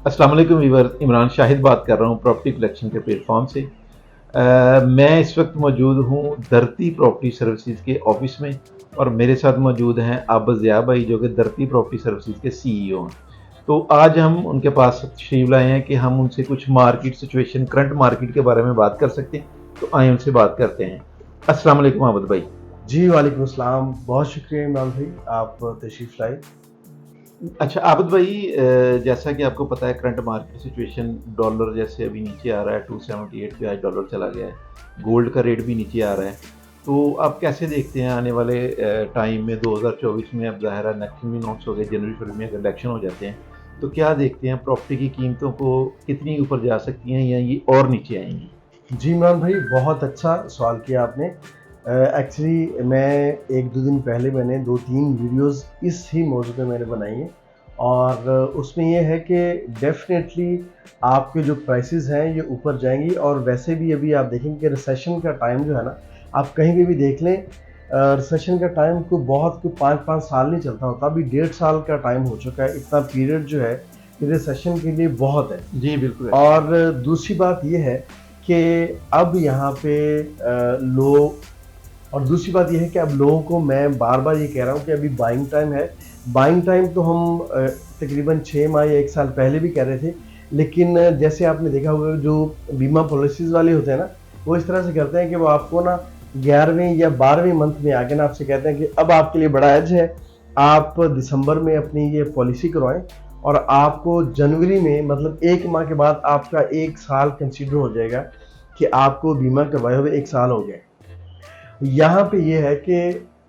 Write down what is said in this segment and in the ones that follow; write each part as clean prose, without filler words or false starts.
अस्सलाम वालेकुम वीवर, इमरान शाहिद बात कर रहा हूँ प्रॉपर्टी कलेक्शन के प्लेटफॉर्म से। मैं इस वक्त मौजूद हूँ धरती प्रॉपर्टी सर्विसेज के ऑफिस में और मेरे साथ मौजूद हैं आबद ज़िया भाई जो कि धरती प्रॉपर्टी सर्विसेज के सीईओ हैं। तो आज हम उनके पास तशरीफ लाए हैं कि हम उनसे कुछ मार्केट सिचुएशन, करंट मार्केट के बारे में बात कर सकते हैं। तो आए उनसे बात करते हैं। अस्सलाम वालेकुम आबद भाई। जी वालेकुम अस्सलाम। बहुत शुक्रिया इमरान भाई, आप तशरीफ़ लाए। अच्छा आबिद भाई, जैसा कि आपको पता है करंट मार्केट सिचुएशन, डॉलर जैसे अभी नीचे आ रहा है 278 पे आज डॉलर चला गया है, गोल्ड का रेट भी नीचे आ रहा है। तो आप कैसे देखते हैं आने वाले टाइम में 2024 में? अब ज़ाहिर है इलेक्शन भी अनाउंस हो गए, जनवरी फरवरी में अगर इलेक्शन हो जाते हैं तो क्या देखते हैं प्रॉपर्टी की कीमतों को कितनी ऊपर जा सकती हैं या ये और नीचे आएंगी? जी इमरान भाई, बहुत अच्छा सवाल किया आपने। एक्चुअली मैं एक दो दिन पहले मैंने 2-3 वीडियोस इस ही मौजू पे मैंने बनाई है और उसमें ये है कि डेफिनेटली आपके जो प्राइसेस हैं ये ऊपर जाएंगी। और वैसे भी अभी आप देखेंगे कि रिसेशन का टाइम जो है ना, आप कहीं भी देख लें, रिसेशन का टाइम को बहुत को 5-5 साल नहीं चलता होता, अभी 1.5 साल का टाइम हो चुका है। इतना पीरियड जो है रिसेशन के लिए बहुत है। जी बिल्कुल। और दूसरी बात ये है कि अब यहाँ पे लोग, और दूसरी बात यह है कि अब लोगों को मैं बार बार ये कह रहा हूँ कि अभी बाइंग टाइम है। बाइंग टाइम तो हम तकरीबन 6 माह या 1 साल पहले भी कह रहे थे, लेकिन जैसे आपने देखा होगा जो बीमा पॉलिसीज़ वाले होते हैं ना, वो इस तरह से करते हैं कि वो आपको ना 11वें या 12वें मंथ में आके ना आपसे कहते हैं कि अब आपके लिए बड़ा एज है, आप दिसंबर में अपनी ये पॉलिसी करवाएं और आपको जनवरी में, मतलब 1 माह के बाद आपका 1 साल कंसीडर हो जाएगा कि आपको बीमा करवाए हुए 1 साल हो गया। यहाँ पे ये है कि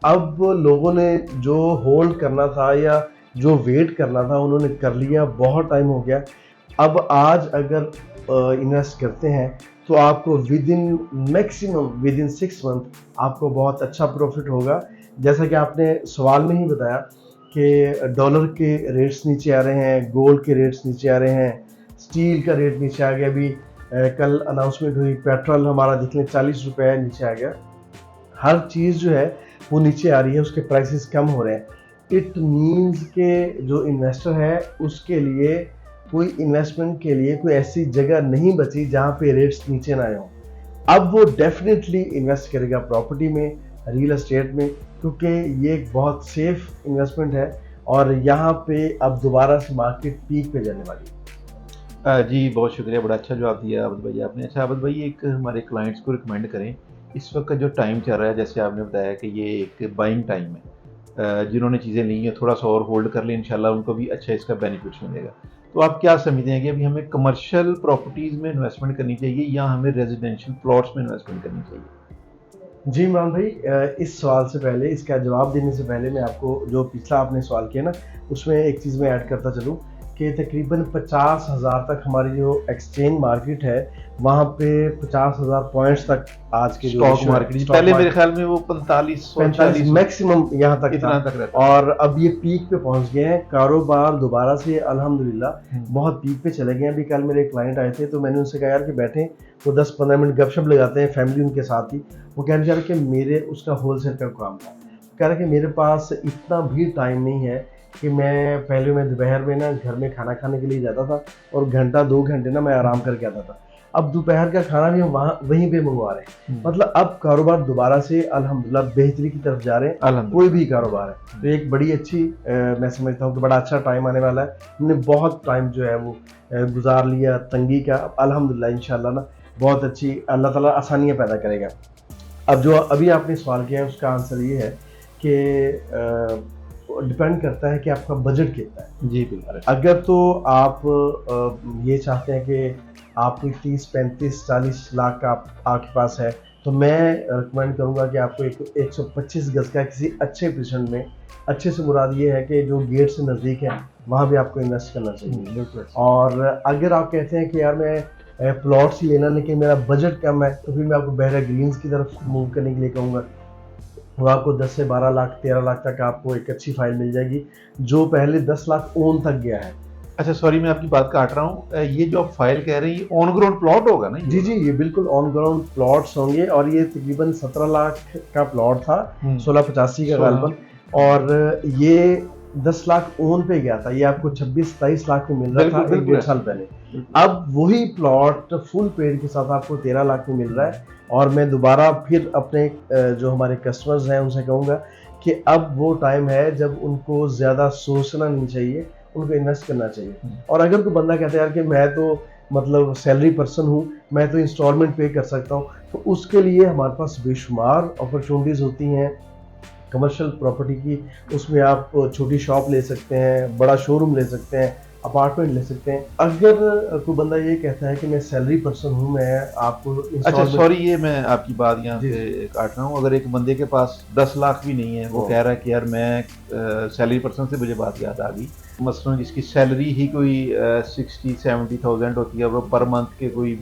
अब लोगों ने जो होल्ड करना था या जो वेट करना था उन्होंने कर लिया, बहुत टाइम हो गया। अब आज अगर इन्वेस्ट करते हैं तो आपको मैक्सिमम विद इन 6 मंथ आपको बहुत अच्छा प्रॉफिट होगा। जैसा कि आपने सवाल में ही बताया कि डॉलर के रेट्स नीचे आ रहे हैं, गोल्ड के रेट्स नीचे आ रहे हैं, स्टील का रेट नीचे आ गया। अभी कल अनाउंसमेंट हुई, पेट्रोल हमारा देख लें 40 रुपये नीचे आ गया। हर चीज़ जो है वो नीचे आ रही है, उसके प्राइसेस कम हो रहे हैं। इट मीन्स के जो इन्वेस्टर है उसके लिए कोई इन्वेस्टमेंट के लिए कोई ऐसी जगह नहीं बची जहाँ पे रेट्स नीचे ना आए हों। अब वो डेफिनेटली इन्वेस्ट करेगा प्रॉपर्टी में, रियल एस्टेट में, क्योंकि ये एक बहुत सेफ इन्वेस्टमेंट है और यहाँ पे अब दोबारा से मार्केट पीक पे जाने वाली है। जी बहुत शुक्रिया, बड़ा अच्छा जवाब दिया आबिद भाई आपने। अच्छा आबिद भाई, एक हमारे क्लाइंट्स को रिकमेंड करें, इस वक्त का जो टाइम चल रहा है जैसे आपने बताया कि ये एक बाइंग टाइम है, जिन्होंने चीज़ें ली हैं थोड़ा सा और होल्ड कर लें, इंशाल्लाह उनको भी अच्छा इसका बेनिफिट्स मिलेगा। तो आप क्या समझते हैं कि अभी हमें कमर्शियल प्रॉपर्टीज़ में इन्वेस्टमेंट करनी चाहिए या हमें रेजिडेंशियल प्लॉट्स में इन्वेस्टमेंट करनी चाहिए? जी इमरान भाई, इस सवाल से पहले, इसका जवाब देने से पहले मैं आपको जो पिछला आपने सवाल किया ना, उसमें एक चीज़ मैं ऐड करता चलूँ कि तकरीबन 50,000 तक हमारी जो एक्सचेंज मार्केट है वहाँ पे 50,000 पॉइंट्स तक आज के जो स्टॉक मार्केट पहले मेरे ख्याल में वो 45 मैक्सिमम यहाँ तक इतना था तक रहता और अब ये पीक पे पहुँच गए हैं। कारोबार दोबारा से अल्हम्दुलिल्लाह बहुत पीक पे चले गए हैं। अभी कल मेरे क्लाइंट आए थे तो मैंने उनसे कहा यार कि बैठें तो 10-15 मिनट गपशप लगाते हैं फैमिली उनके साथ ही। वो कह रहे कि मेरे उसका होलसेल का काम था, कह रहा कि मेरे पास इतना भी टाइम नहीं है कि मैं दोपहर में ना घर में खाना खाने के लिए जाता था और घंटा 2 घंटे ना मैं आराम करके आता था। अब दोपहर का खाना भी हम वहीं पे मंगवा रहे हैं। मतलब अब कारोबार दोबारा से अल्हम्दुलिल्लाह बेहतरी की तरफ जा रहे हैं, कोई भी कारोबार है। तो एक बड़ी अच्छी मैं समझता हूँ कि बड़ा अच्छा टाइम आने वाला है। हमने बहुत टाइम जो है वो गुजार लिया तंगी का, अल्हम्दुलिल्लाह इंशाल्लाह ना बहुत अच्छी अल्लाह ताला आसानियाँ पैदा करेगा। अब जो अभी आपने सवाल किया है उसका आंसर ये है कि डिपेंड करता है कि आपका बजट कितना है। जी बिल्कुल। अगर तो आप ये चाहते हैं कि आपको 30-35-40 लाख का आपके पास है तो मैं रिकमेंड करूंगा कि आपको 125 गज का किसी अच्छे पोजीशन में, अच्छे से मुराद ये है कि जो गेट से नज़दीक है वहाँ भी आपको इन्वेस्ट करना चाहिए। और अगर आप कहते हैं कि यार मैं प्लॉट्स ही लेना लेकिन मेरा बजट कम है, तो फिर मैं आपको बहरा ग्रीन्स की तरफ मूव करने के लिए कहूँगा। वो आपको 10 से 12 लाख 13 लाख तक आपको एक अच्छी फाइल मिल जाएगी, जो पहले 10 लाख ओन तक गया है। अच्छा सॉरी, मैं आपकी बात काट रहा हूँ, ये जो आप फाइल कह रहे हैं ये ऑन ग्राउंड प्लॉट होगा ना? जी, ये बिल्कुल ऑन ग्राउंड प्लॉट्स होंगे और ये तकरीबन 17 लाख का प्लॉट था, 1685 का गालबन। और ये 10 लाख ओन पे गया था, ये आपको 26-27 लाख में मिल रहा बिल्कुल, था एक बिल्कुल डेढ़ साल पहले। अब वही प्लॉट फुल पेड के साथ आपको 13 लाख में मिल रहा है। और मैं दोबारा फिर अपने जो हमारे कस्टमर्स हैं उनसे कहूँगा कि अब वो टाइम है जब उनको ज़्यादा सोचना नहीं चाहिए, उनको इन्वेस्ट करना चाहिए। और अगर कोई बंदा कहता है यार कि मैं तो मतलब सैलरी पर्सन हूँ, मैं तो इंस्टॉलमेंट पे कर सकता हूँ, तो उसके लिए हमारे पास बेशुमार अपॉर्चुनिटीज़ होती हैं कमर्शियल प्रॉपर्टी की। उसमें आप छोटी शॉप ले सकते हैं, बड़ा शोरूम ले सकते हैं, अपार्टमेंट ले सकते हैं। अगर कोई बंदा ये कहता है कि मैं सैलरी पर्सन हूँ, मैं आपको अच्छा सॉरी, ये मैं आपकी बात यहाँ जी, पे काट रहा हूँ। अगर एक बंदे के पास 10 लाख भी नहीं है, वो कह रहा है कि यार मैं सैलरी पर्सन से मुझे बात याद आ गई, मसलन जिसकी सैलरी ही कोई 60-70,000 होती है, वो पर मंथ के कोई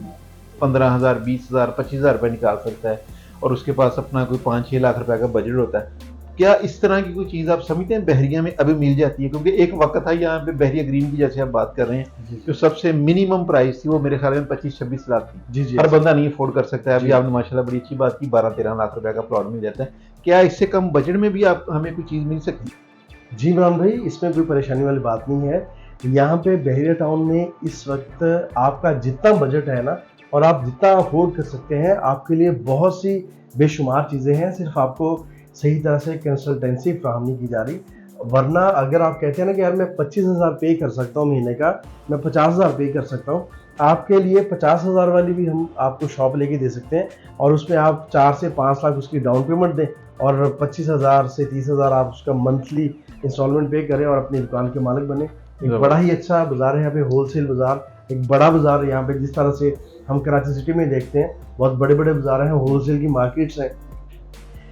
15,000, 20,000, 25,000 रुपये निकाल सकता है, और उसके पास अपना कोई 5-6 लाख रुपए का बजट होता है। क्या इस तरह की कोई चीज़ आप समझते हैं बहरिया में अभी मिल जाती है? क्योंकि एक वक्त था यहाँ पे बहरिया ग्रीन की, जैसे आप बात कर रहे हैं, जी, जो सबसे मिनिमम प्राइस थी वो मेरे ख्याल में 25-26 लाख थी। जी, जी, हर बंदा नहीं अफोर्ड कर सकता है। अभी जी। आपने माशाल्लाह बड़ी अच्छी बात की, 12-13 लाख रुपए का प्लॉट मिल जाता है। क्या इससे कम बजट में भी आप हमें कोई चीज़ मिल सकती है? जी इमरान भाई, इसमें कोई परेशानी वाली बात नहीं है। यहाँ पे बहरिया टाउन में इस वक्त आपका जितना बजट है ना, और आप जितना अफोर्ड कर सकते हैं, आपके लिए बहुत सी बेशुमार चीज़ें हैं, सिर्फ आपको सही तरह से कंसल्टेंसी फ्राहम नहीं की जा रही। वरना अगर आप कहते हैं ना कि यार मैं 25,000 पे कर सकता हूँ महीने का, मैं 50,000 पे कर सकता हूँ, आपके लिए 50,000 वाली भी हम आपको शॉप लेके दे सकते हैं, और उसमें आप 4 से 5 लाख उसकी डाउन पेमेंट दें, और 25,000 से 30,000 आप उसका मंथली इंस्टॉलमेंट पे करें और अपनी दुकान के मालिक बने। एक बड़ा ही अच्छा बाजार है यहाँ पे, होलसेल बाजार, एक बड़ा बाजार है यहाँ पे। जिस तरह से हम कराची सिटी में देखते हैं बहुत बड़े बड़े बाजार हैं, होलसेल की मार्केट्स हैं,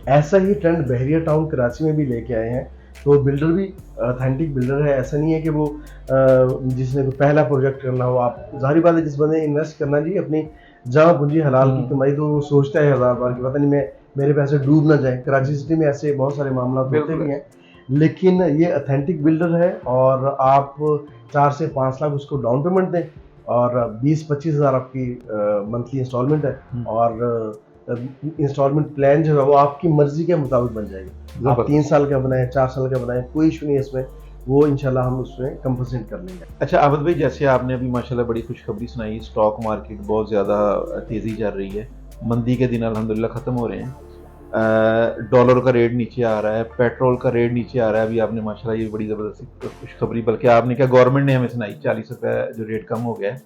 ऐसा ही ट्रेंड बहरिया टाउन कराची में भी लेके आए हैं। तो बिल्डर भी ऑथेंटिक बिल्डर है, ऐसा नहीं है कि वो जिसने कोई पहला प्रोजेक्ट करना हो। आप जाहिर बात है, जिस बंदे ने इन्वेस्ट करना जी अपनी जमा पूंजी हलाल की कमाई, तो वो सोचता है 1000 बार कि पता नहीं मैं मेरे पैसे डूब ना जाए। कराची सिटी में ऐसे बहुत सारे मामला होते भी हैं, लेकिन ये ऑथेंटिक बिल्डर है। और आप 4 से 5 लाख उसको डाउन पेमेंट दें, और 20-25 हज़ार आपकी मंथली इंस्टॉलमेंट है, और इंस्टॉलमेंट प्लान जो है वो आपकी मर्जी के मुताबिक बन जाएगी। आप 3 साल का बनाएं, 4 साल का बनाएं, कोई इशू नहीं है इसमें, वो इंशाल्लाह हम उसमें कंपनसेट कर लेंगे। अच्छा आबद भाई, जैसे आपने अभी माशाल्लाह बड़ी खुशखबरी सुनाई, स्टॉक मार्केट बहुत ज़्यादा तेज़ी चल रही है, मंदी के दिन अल्हम्दुलिल्लाह ख़त्म हो रहे हैं, डॉलर का रेट नीचे आ रहा है, पेट्रोल का रेट नीचे आ रहा है। अभी आपने माशाल्लाह ये बड़ी ज़बरदस्त खुशखबरी, बल्कि आपने क्या गवर्नमेंट ने हमें सुनाई, 40 रुपये जो रेट कम हो गया है।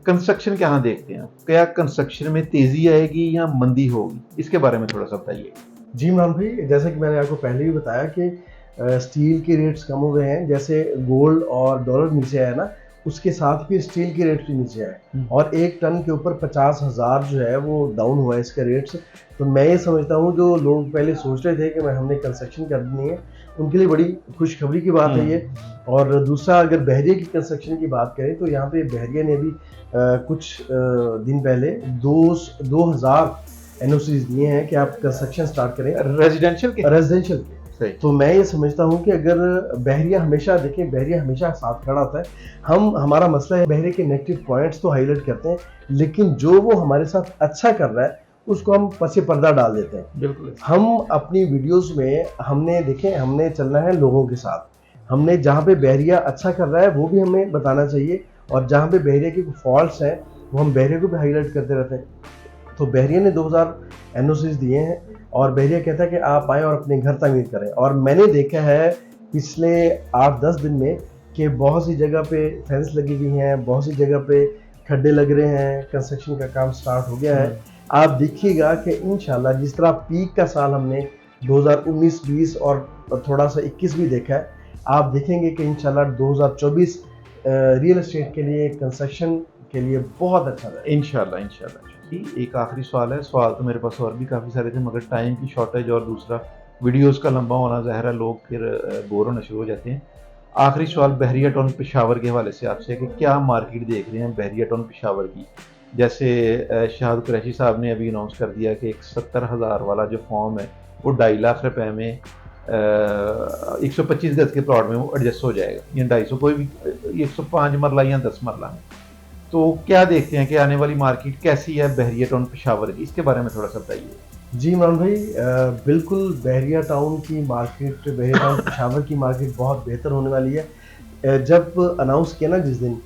कंस्ट्रक्शन कहाँ देखते हैं आप? क्या कंस्ट्रक्शन में तेज़ी आएगी या मंदी होगी? इसके बारे में थोड़ा सा बताइए। जी इमरान भाई, जैसे कि मैंने आपको पहले भी बताया कि स्टील के रेट्स कम हो गए हैं। जैसे गोल्ड और डॉलर नीचे आया ना, उसके साथ भी स्टील के रेट भी नीचे आए, और एक टन के ऊपर 50,000 जो है वो डाउन हुआ है इसका रेट्स। तो मैं ये समझता हूँ जो लोग पहले सोच रहे थे कि मैं हमने कंस्ट्रक्शन करनी है, उनके लिए बड़ी खुशखबरी की बात है ये। और दूसरा, अगर बहरिया की कंस्ट्रक्शन की बात करें तो यहाँ पे बहरिया ने भी कुछ दिन पहले 2000 एनओसीज दिए हैं कि आप कंस्ट्रक्शन स्टार्ट करें रेजिडेंशियल के रेजिडेंशियल के। सही। तो मैं ये समझता हूँ कि अगर बहरिया हमेशा देखें, बहरिया हमेशा साथ खड़ा होता है। हमारा मसला है बहरिया के नेगेटिव पॉइंट्स तो हाईलाइट करते हैं, लेकिन जो वो हमारे साथ अच्छा कर रहा है उसको हम पसे पर्दा डाल देते हैं। बिल्कुल। हम अपनी वीडियोस में हमने चलना है लोगों के साथ। हमने जहाँ पे बहरिया अच्छा कर रहा है वो भी हमें बताना चाहिए, और जहाँ पे बहरिया के फॉल्ट्स हैं वो हम बहरिया को भी हाईलाइट करते रहते हैं। तो बहरिया ने 2000 एनओसीज दिए हैं, और बहरिया कहता है कि आप आएँ और अपने घर तामीर करें। और मैंने देखा है पिछले 8-10 दिन में कि बहुत सी जगह पे फेंस लगी हुई हैं, बहुत सी जगह पे खड्डे लग रहे हैं, कंस्ट्रक्शन का काम स्टार्ट हो गया है। आप देखिएगा कि इंशाल्लाह जिस तरह पीक का साल हमने 2019-20 और थोड़ा सा 21 भी देखा है, आप देखेंगे कि इंशाल्लाह 2024 रियल एस्टेट के लिए, कंस्ट्रक्शन के लिए बहुत अच्छा रहेगा। इंशाल्लाह इंशाल्लाह। एक आखिरी सवाल है, सवाल तो मेरे पास और भी काफ़ी सारे थे, मगर टाइम की शॉर्टेज और दूसरा वीडियोस का लंबा होना, ज़ाहिर है लोग फिर बोर होना शुरू हो जाते हैं। आखिरी सवाल बहरिया टाउन पेशावर के हवाले से आपसे कि क्या मार्केट देख रहे हैं बहरिया टाउन पेशावर की? जैसे शाहद कुरैशी साहब ने अभी अनाउंस कर दिया कि एक 70,000 वाला जो फॉर्म है वो 2.5 लाख रुपए में 125 गज के प्लॉट में वो एडजस्ट हो जाएगा, या 250, कोई भी 105 मरला या 10 मरला में। तो क्या देखते हैं कि आने वाली मार्केट कैसी है बहरिया टाउन पेशावर की? इसके बारे में थोड़ा सा बताइए। जी इमरान भाई, बिल्कुल बहरिया टाउन की मार्केट, बहरिया टाउन पेशावर की मार्केट बहुत बेहतर होने वाली है। जब अनाउंस किया ना जिस दिन,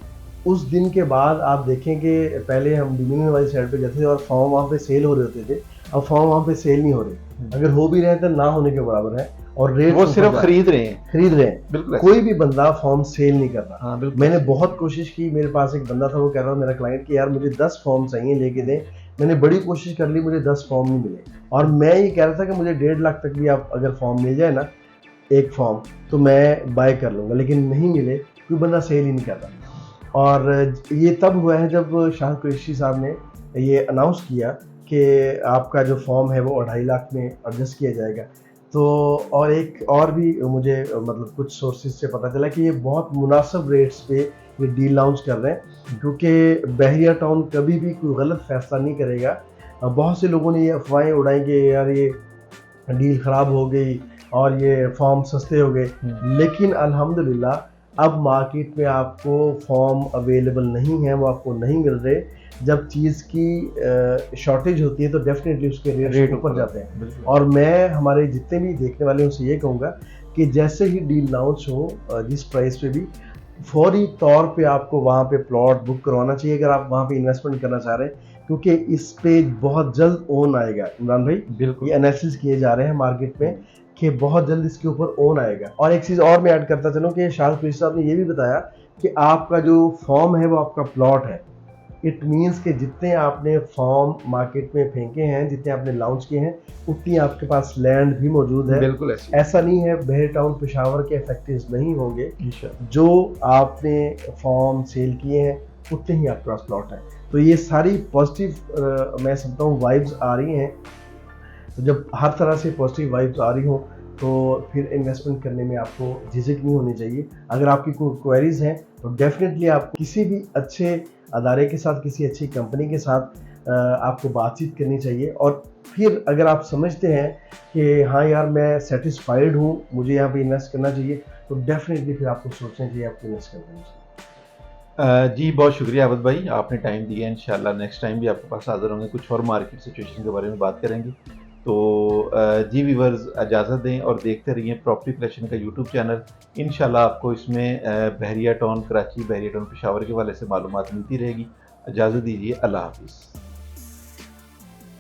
उस दिन के बाद आप देखेंगे, पहले हम डुमिनियन वाली साइड पे जाते थे और फॉर्म वहाँ पे सेल हो रहे होते थे। अब फॉर्म वहाँ पे सेल नहीं हो रहे, अगर हो भी रहे हैं तो ना होने के बराबर है, और रेट वो सिर्फ खरीद रहे हैं। खरीद रहे हैं। बिल्कुल ऐसे। कोई भी बंदा फॉर्म सेल नहीं कर रहा। हाँ बिल्कुल मैंने ऐसे। बहुत कोशिश की, मेरे पास एक बंदा था, वो कह रहा था मेरा क्लाइंट कि यार मुझे 10 फॉर्म चाहिए, लेके दें। मैंने बड़ी कोशिश कर ली, मुझे 10 फॉर्म नहीं मिले, और मैं ये कह रहा था कि मुझे 1.5 लाख तक भी आप अगर फॉर्म मिल जाए ना, एक फॉर्म, तो मैं बाय कर लूँगा, लेकिन नहीं मिले, कोई बंदा सेल ही नहीं कर रहा। और ये तब हुआ है जब शाह कुरैशी साहब ने ये अनाउंस किया कि आपका जो फॉर्म है वो 2.5 लाख में एडजस्ट किया जाएगा। तो और एक और भी मुझे मतलब कुछ सोर्सेज से पता चला कि ये बहुत मुनासिब रेट्स पे ये डील लॉन्च कर रहे हैं, क्योंकि बहरिया टाउन कभी भी कोई गलत फैसला नहीं करेगा। बहुत से लोगों ने ये अफवाहें उड़ाई कि यार ये डील ख़राब हो गई और ये फॉर्म सस्ते हो गए, लेकिन अल्हम्दुलिल्लाह अब मार्केट में आपको फॉर्म अवेलेबल नहीं है, वो आपको नहीं मिल रहे। जब चीज़ की शॉर्टेज होती है तो डेफिनेटली उसके रेट ऊपर जाते हैं। और मैं हमारे जितने भी देखने वाले उनसे ये कहूँगा कि जैसे ही डील लॉन्च हो, जिस प्राइस पे भी, फौरी तौर पे आपको वहाँ पे प्लॉट बुक करवाना चाहिए अगर आप वहाँ पे इन्वेस्टमेंट करना चाह रहे हैं, क्योंकि इस पे बहुत जल्द ओन आएगा। इमरान भाई, बिल्कुल। ये एनालिसिस किए जा रहे हैं मार्केट में कि बहुत जल्द इसके ऊपर ओन आएगा। और एक चीज़ और मैं ऐड करता चलूँ कि शाहिद कुरैशी साहब ने ये भी बताया कि आपका जो फॉर्म है वो आपका प्लॉट है। इट मीन्स कि जितने आपने फॉर्म मार्केट में फेंके हैं, जितने आपने लॉन्च किए हैं, उतनी आपके पास लैंड भी मौजूद है। बिल्कुल ऐसे। ऐसा नहीं है बहरिया टाउन पेशावर के इफेक्टिव्स नहीं होंगे, इंशाअल्लाह। जो आपने फॉर्म सेल किए हैं उतने ही आपके पास प्लॉट हैं। तो ये सारी पॉजिटिव मैं समझता हूँ वाइब्स आ रही हैं। तो जब हर तरह से पॉजिटिव वाइब्स आ रही हो तो फिर इन्वेस्टमेंट करने में आपको झिझक नहीं होनी चाहिए। अगर आपकी कोई क्वेरीज हैं तो डेफिनेटली आप किसी भी अच्छे अदारे के साथ, किसी अच्छी कंपनी के साथ आपको बातचीत करनी चाहिए। और फिर अगर आप समझते हैं कि हाँ यार मैं सेटिस्फाइड हूँ, मुझे यहाँ पे इन्वेस्ट करना चाहिए, तो डेफिनेटली फिर आपको सोचना चाहिए, आपको इन्वेस्ट करना चाहिए। जी बहुत शुक्रिया आबद भाई, आपने टाइम दिया। इंशाल्लाह नेक्स्ट टाइम भी आपके पास हाज़िर होंगे, कुछ और मार्केट सिचुएशन के बारे में बात करेंगे। तो जी व्यूअर्स, इजाज़त दें और देखते रहिए प्रॉपर्टी कलेक्शन का यूट्यूब चैनल। इंशाल्लाह आपको इसमें बहरिया टाउन कराची, बहरिया टाउन पेशावर के हवाले से मालूमात मिलती रहेगी। इजाज़त दीजिए, अल्लाह हाफ़िज़।